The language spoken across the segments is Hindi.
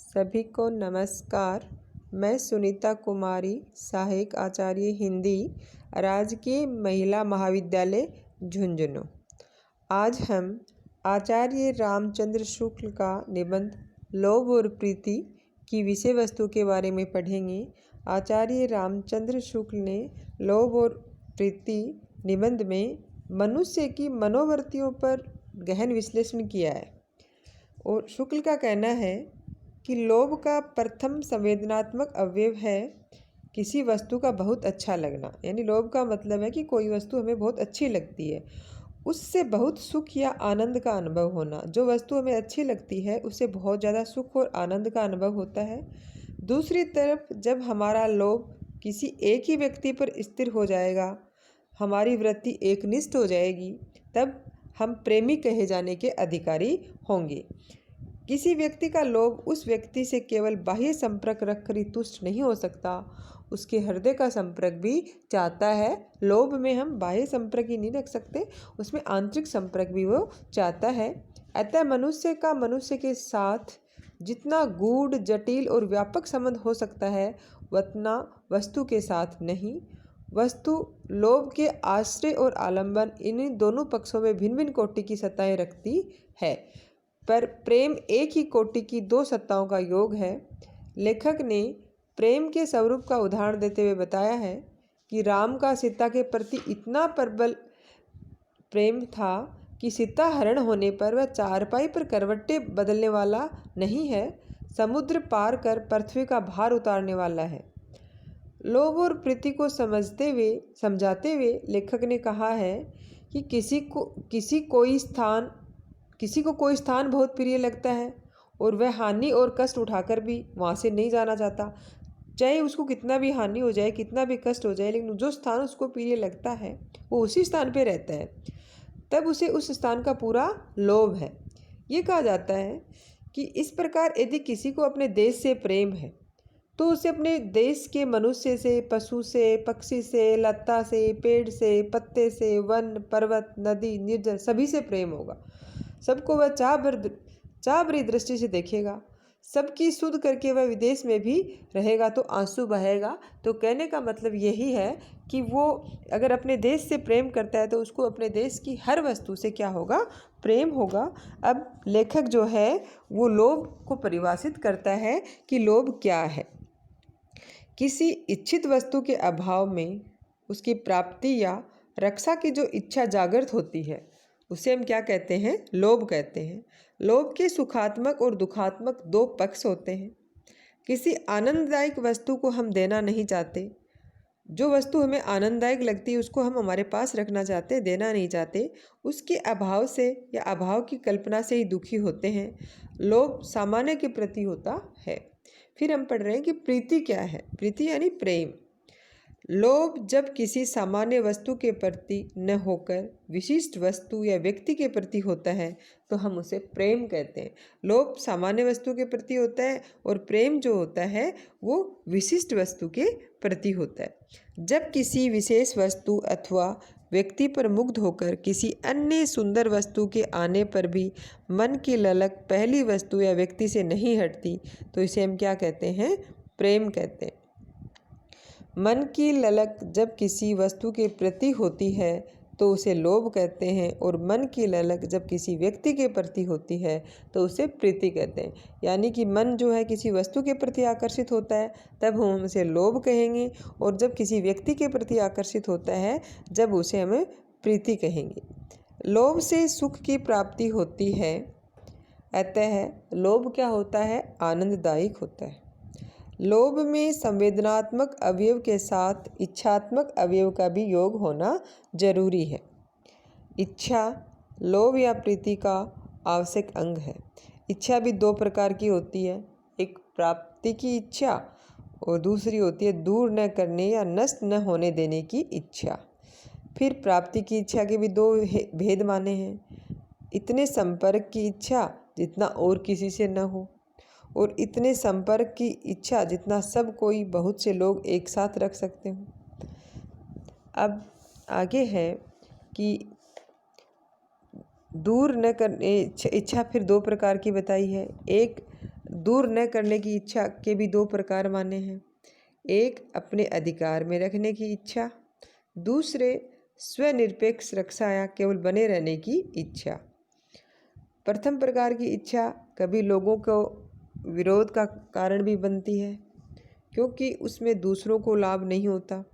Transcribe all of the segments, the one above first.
सभी को नमस्कार। मैं सुनीता कुमारी, सहायक आचार्य हिंदी, राजकीय महिला महाविद्यालय झुंझुनू। आज हम आचार्य रामचंद्र शुक्ल का निबंध लोभ और प्रीति की विषय वस्तु के बारे में पढ़ेंगे। आचार्य रामचंद्र शुक्ल ने लोभ और प्रीति निबंध में मनुष्य की मनोवृत्तियों पर गहन विश्लेषण किया है। और शुक्ल का कहना है कि लोभ का प्रथम संवेदनात्मक अवयव है किसी वस्तु का बहुत अच्छा लगना। यानी लोभ का मतलब है कि कोई वस्तु हमें बहुत अच्छी लगती है, उससे बहुत सुख या आनंद का अनुभव होना। जो वस्तु हमें अच्छी लगती है उससे बहुत ज़्यादा सुख और आनंद का अनुभव होता है। दूसरी तरफ जब हमारा लोभ किसी एक ही व्यक्ति पर स्थिर हो जाएगा, हमारी वृत्ति एकनिष्ठ हो जाएगी, तब हम प्रेमी कहे जाने के अधिकारी होंगे। किसी व्यक्ति का लोभ उस व्यक्ति से केवल बाह्य संपर्क रखकर ही तुष्ट नहीं हो सकता, उसके हृदय का संपर्क भी चाहता है। लोभ में हम बाह्य संपर्क ही नहीं रख सकते, उसमें आंतरिक संपर्क भी वो चाहता है। अतः मनुष्य का मनुष्य के साथ जितना गूढ़, जटिल और व्यापक संबंध हो सकता है, उतना वस्तु के साथ नहीं। वस्तु लोभ के आश्रय और आलंबन इन दोनों पक्षों में भिन्न भिन्न कोटि की सत्ताएं रखती है, पर प्रेम एक ही कोटि की दो सत्ताओं का योग है। लेखक ने प्रेम के स्वरूप का उदाहरण देते हुए बताया है कि राम का सीता के प्रति इतना प्रबल प्रेम था कि सीता हरण होने पर वह चारपाई पर करवट्टे बदलने वाला नहीं है, समुद्र पार कर पृथ्वी का भार उतारने वाला है। लोभ और प्रीति को समझाते हुए लेखक ने कहा है कि किसी को कोई स्थान बहुत प्रिय लगता है और वह हानि और कष्ट उठाकर भी वहाँ से नहीं जाना चाहता। चाहे उसको कितना भी हानि हो जाए, कितना भी कष्ट हो जाए, लेकिन जो स्थान उसको प्रिय लगता है वो उसी स्थान पे रहता है, तब उसे उस स्थान का पूरा लोभ है। ये कहा जाता है कि इस प्रकार यदि किसी को अपने देश से प्रेम है तो उसे अपने देश के मनुष्य से, पशु से, पक्षी से, लता से, पेड़ से, पत्ते से, वन, पर्वत, नदी, निर्जल सभी से प्रेम होगा। सबको वह चाह भरी दृष्टि से देखेगा, सबकी सुध करके वह विदेश में भी रहेगा तो आंसू बहेगा। तो कहने का मतलब यही है कि वो अगर अपने देश से प्रेम करता है तो उसको अपने देश की हर वस्तु से क्या होगा? प्रेम होगा। अब लेखक जो है वो लोभ को परिभाषित करता है कि लोभ क्या है। किसी इच्छित वस्तु के अभाव में उसकी प्राप्ति या रक्षा की जो इच्छा जागृत होती है उसे हम क्या कहते हैं? लोभ कहते हैं। लोभ के सुखात्मक और दुखात्मक दो पक्ष होते हैं। किसी आनंददायक वस्तु को हम देना नहीं चाहते, जो वस्तु हमें आनंददायक लगती है उसको हम हमारे पास रखना चाहते, देना नहीं चाहते। उसके अभाव से या अभाव की कल्पना से ही दुखी होते हैं। लोभ सामान्य के प्रति होता है। फिर हम पढ़ रहे हैं कि प्रीति क्या है। प्रीति यानी प्रेम। लोभ जब किसी सामान्य वस्तु के प्रति न होकर विशिष्ट वस्तु या व्यक्ति के प्रति होता है तो हम उसे प्रेम कहते हैं। लोभ सामान्य वस्तु के प्रति होता है और प्रेम जो होता है वो विशिष्ट वस्तु के प्रति होता है। जब किसी विशेष वस्तु अथवा व्यक्ति पर मुग्ध होकर किसी अन्य सुंदर वस्तु के आने पर भी मन की ललक पहली वस्तु या व्यक्ति से नहीं हटती तो इसे हम क्या कहते हैं? प्रेम कहते हैं। मन की ललक जब किसी वस्तु के प्रति होती है तो उसे लोभ कहते हैं, और मन की ललक जब किसी व्यक्ति के प्रति होती है तो उसे प्रीति कहते हैं। यानी कि मन जो है किसी वस्तु के प्रति आकर्षित होता है तब हम उसे लोभ कहेंगे, और जब किसी व्यक्ति के प्रति आकर्षित होता है जब उसे हमें प्रीति कहेंगे। लोभ से सुख की प्राप्ति होती है, अतः लोभ क्या होता है? आनंददायक होता है। लोभ में संवेदनात्मक अवयव के साथ इच्छात्मक अवयव का भी योग होना जरूरी है। इच्छा लोभ या प्रीति का आवश्यक अंग है। इच्छा भी दो प्रकार की होती है, एक प्राप्ति की इच्छा और दूसरी होती है दूर न करने या नष्ट न होने देने की इच्छा। फिर प्राप्ति की इच्छा के भी दो भेद माने हैं। इतने संपर्क की इच्छा जितना और किसी से न हो, और इतने संपर्क की इच्छा जितना सब कोई, बहुत से लोग एक साथ रख सकते हो। अब आगे है कि दूर न करने इच्छा फिर दो प्रकार की बताई है। एक दूर न करने की इच्छा के भी दो प्रकार माने हैं। एक अपने अधिकार में रखने की इच्छा, दूसरे स्वनिरपेक्ष रक्षा या केवल बने रहने की इच्छा। प्रथम प्रकार की इच्छा कभी लोगों को विरोध का कारण भी बनती है क्योंकि उसमें दूसरों को लाभ नहीं होता,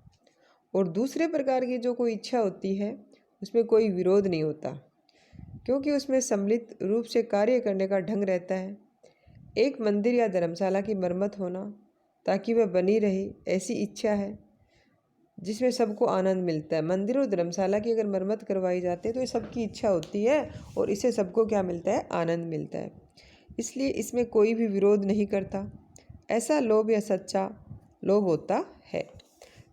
और दूसरे प्रकार की जो कोई इच्छा होती है उसमें कोई विरोध नहीं होता क्योंकि उसमें सम्मिलित रूप से कार्य करने का ढंग रहता है। एक मंदिर या धर्मशाला की मरम्मत होना ताकि वह बनी रहे, ऐसी इच्छा है जिसमें सबको आनंद मिलता है। मंदिर और धर्मशाला की अगर मरम्मत करवाई जाती है तो ये सबकी इच्छा होती है और इससे सबको क्या मिलता है? आनंद मिलता है। इसलिए इसमें कोई भी विरोध नहीं करता। ऐसा लोभ या सच्चा लोभ होता है।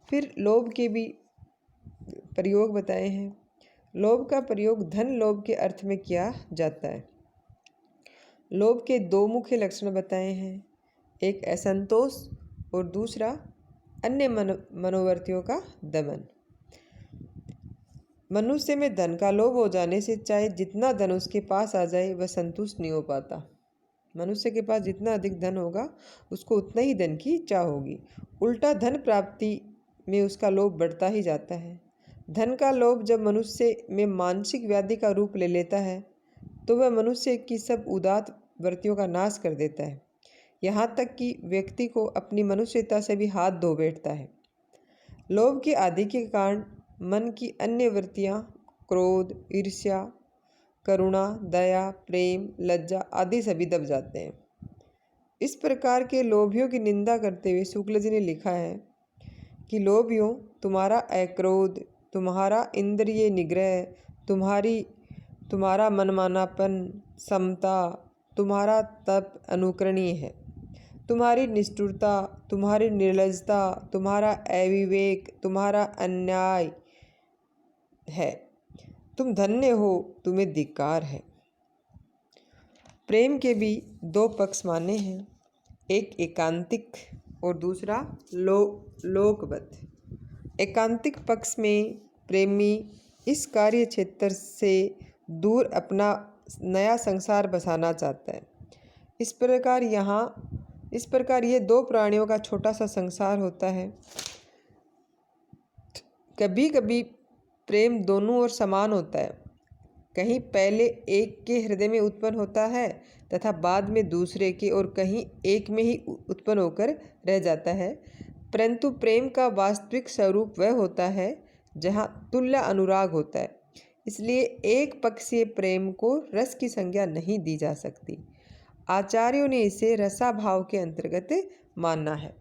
फिर लोभ के भी प्रयोग बताए हैं। लोभ का प्रयोग धन लोभ के अर्थ में किया जाता है। लोभ के दो मुख्य लक्षण बताए हैं, एक असंतोष और दूसरा अन्य मनोवृत्तियों का दमन। मनुष्य में धन का लोभ हो जाने से चाहे जितना धन उसके पास आ जाए वह संतुष्ट नहीं हो पाता। मनुष्य के पास जितना अधिक धन होगा उसको उतना ही धन की इच्छा होगी। उल्टा धन प्राप्ति में उसका लोभ बढ़ता ही जाता है। धन का लोभ जब मनुष्य में मानसिक व्याधि का रूप ले लेता है तो वह मनुष्य की सब उदात्त वृत्तियों का नाश कर देता है, यहाँ तक कि व्यक्ति को अपनी मनुष्यता से भी हाथ धो बैठता है। लोभ के आदि के कारण मन की अन्य वृत्तियाँ क्रोध, ईर्ष्या, करुणा, दया, प्रेम, लज्जा आदि सभी दब जाते हैं। इस प्रकार के लोभियों की निंदा करते हुए शुक्ल जी ने लिखा है कि लोभियों, तुम्हारा अक्रोध, तुम्हारा इंद्रिय निग्रह, तुम्हारा मनमानापन, समता, तुम्हारा तप अनुकरणीय है। तुम्हारी निष्ठुरता, तुम्हारी निर्लजता, तुम्हारा अविवेक, तुम्हारा अन्याय है। तुम धन्य हो, तुम्हें धिक्कार है। प्रेम के भी दो पक्ष माने हैं, एक एकांतिक और दूसरा लोकवत। एकांतिक पक्ष में प्रेमी इस कार्य क्षेत्र से दूर अपना नया संसार बसाना चाहता है। इस प्रकार ये दो प्राणियों का छोटा सा संसार होता है। कभी कभी प्रेम दोनों ओर समान होता है, कहीं पहले एक के हृदय में उत्पन्न होता है तथा बाद में दूसरे के, और कहीं एक में ही उत्पन्न होकर रह जाता है। परंतु प्रेम का वास्तविक स्वरूप वह होता है जहाँ तुल्य अनुराग होता है। इसलिए एक पक्षीय प्रेम को रस की संज्ञा नहीं दी जा सकती। आचार्यों ने इसे रसाभाव के अंतर्गत माना है।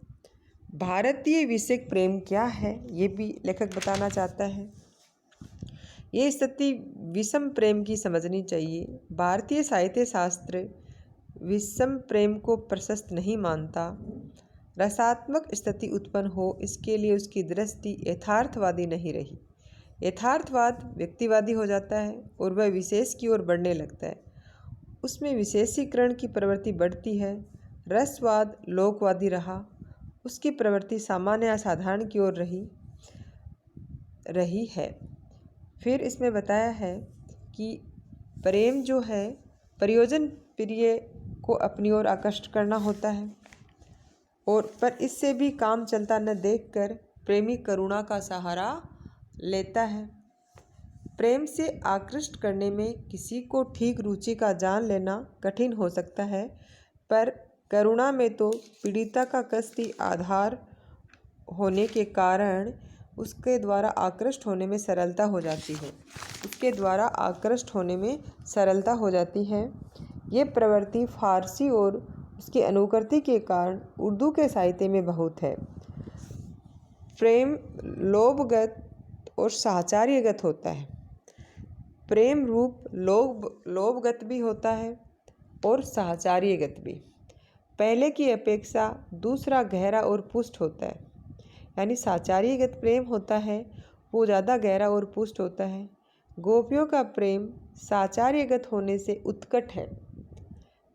भारतीय विषयक प्रेम क्या है ये भी लेखक बताना चाहता है। ये स्थिति विषम प्रेम की समझनी चाहिए। भारतीय साहित्य शास्त्र विषम प्रेम को प्रशस्त नहीं मानता। रसात्मक स्थिति उत्पन्न हो इसके लिए उसकी दृष्टि यथार्थवादी नहीं रही। यथार्थवाद व्यक्तिवादी हो जाता है और वह विशेष की ओर बढ़ने लगता है, उसमें विशेषीकरण की प्रवृत्ति बढ़ती है। रसवाद लोकवादी रहा, उसकी प्रवृत्ति सामान्य या साधारण की ओर रही है। फिर इसमें बताया है कि प्रेम जो है प्रयोजन प्रिय को अपनी ओर आकर्षित करना होता है, और पर इससे भी काम चलता न देखकर प्रेमी करुणा का सहारा लेता है। प्रेम से आकृष्ट करने में किसी को ठीक रुचि का जान लेना कठिन हो सकता है, पर करुणा में तो पीड़िता का कष्ट ही आधार होने के कारण उसके द्वारा आकृष्ट होने में सरलता हो जाती है। ये प्रवृत्ति फारसी और उसकी अनुकृति के कारण उर्दू के साहित्य में बहुत है। प्रेम लोभगत और साहचर्यगत होता है। प्रेम रूप लोभगत भी होता है और साहचर्यगत भी। पहले की अपेक्षा दूसरा गहरा और पुष्ट होता है, यानी साहचर्यगत प्रेम होता है वो ज़्यादा गहरा और पुष्ट होता है। गोपियों का प्रेम साहचर्यगत होने से उत्कट है।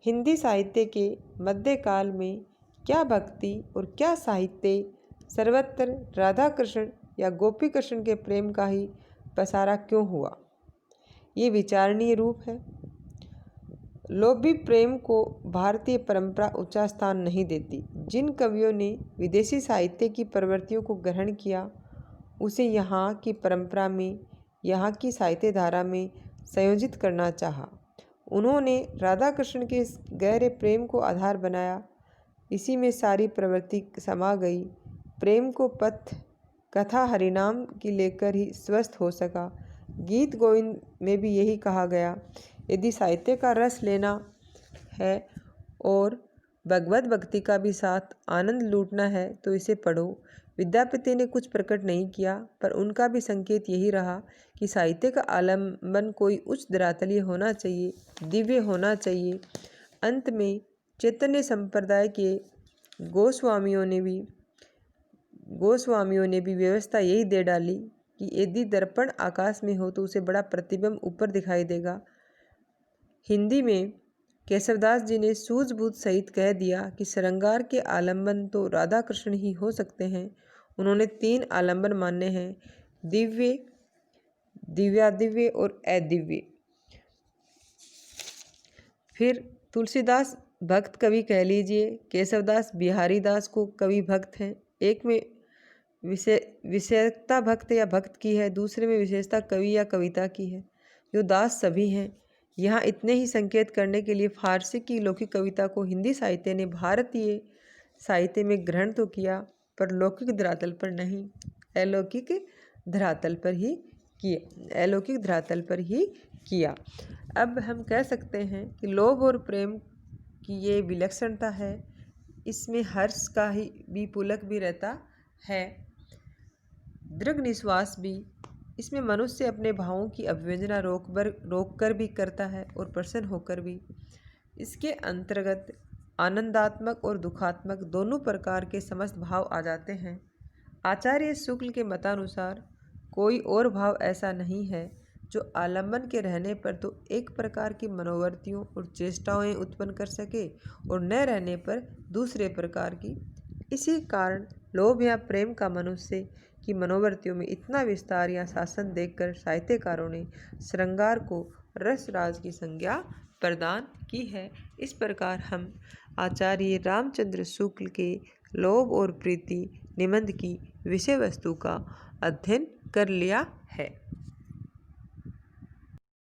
हिंदी साहित्य के मध्यकाल में क्या भक्ति और क्या साहित्य, सर्वत्र राधा कृष्ण या गोपी कृष्ण के प्रेम का ही पसारा क्यों हुआ, ये विचारणीय रूप है। लोभी प्रेम को भारतीय परंपरा ऊंचा स्थान नहीं देती। जिन कवियों ने विदेशी साहित्य की प्रवृत्तियों को ग्रहण किया, उसे यहाँ की परंपरा में, यहाँ की साहित्य धारा में संयोजित करना चाहा। उन्होंने राधा कृष्ण के गहरे प्रेम को आधार बनाया। इसी में सारी प्रवृत्ति समा गई। प्रेम को पथ कथा हरिनाम की लेकर ही स्वस्थ हो सका। गीत गोविंद में भी यही कहा गया। यदि साहित्य का रस लेना है और भगवत भक्ति का भी साथ आनंद लूटना है तो इसे पढ़ो। विद्यापति ने कुछ प्रकट नहीं किया, पर उनका भी संकेत यही रहा कि साहित्य का आलम्बन कोई उच्च धरातलीय होना चाहिए, दिव्य होना चाहिए। अंत में चैतन्य संप्रदाय के गोस्वामियों ने भी व्यवस्था यही दे डाली कि यदि दर्पण आकाश में हो तो उसे बड़ा प्रतिबिंब ऊपर दिखाई देगा। हिंदी में केशवदास जी ने सूझबूझ सहित कह दिया कि श्रृंगार के आलंबन तो राधा कृष्ण ही हो सकते हैं। उन्होंने 3 आलंबन माने हैं: दिव्य, दिव्यादिव्य और अदिव्य। फिर तुलसीदास भक्त कवि कह लीजिए, केशवदास बिहारी दास को कवि भक्त हैं। एक में विशेषता भक्त या भक्त की है, दूसरे में विशेषता कवि या कविता की है। जो दास सभी हैं। यहाँ इतने ही संकेत करने के लिए फारसी की लौकिक कविता को हिंदी साहित्य ने भारतीय साहित्य में ग्रहण तो किया, पर लौकिक धरातल पर नहीं, अलौकिक धरातल पर ही किया। अब हम कह सकते हैं कि लोभ और प्रेम की ये विलक्षणता है। इसमें हर्ष का ही भी पुलक भी रहता है, दृढ़ निश्वास भी। इसमें मनुष्य अपने भावों की अभिव्यंजना रोक कर भी करता है और प्रसन्न होकर भी। इसके अंतर्गत आनंदात्मक और दुखात्मक दोनों प्रकार के समस्त भाव आ जाते हैं। आचार्य शुक्ल के मतानुसार कोई और भाव ऐसा नहीं है जो आलंबन के रहने पर तो एक प्रकार की मनोवृत्तियों और चेष्टाएं उत्पन्न कर सके और न रहने पर दूसरे प्रकार की। इसी कारण लोभ या प्रेम का मनुष्य की मनोवृत्तियों में इतना विस्तार या शासन देखकर साहित्यकारों ने श्रृंगार को रसराज की संज्ञा प्रदान की है। इस प्रकार हम आचार्य रामचंद्र शुक्ल के लोभ और प्रीति निबंध की विषय वस्तु का अध्ययन कर लिया है।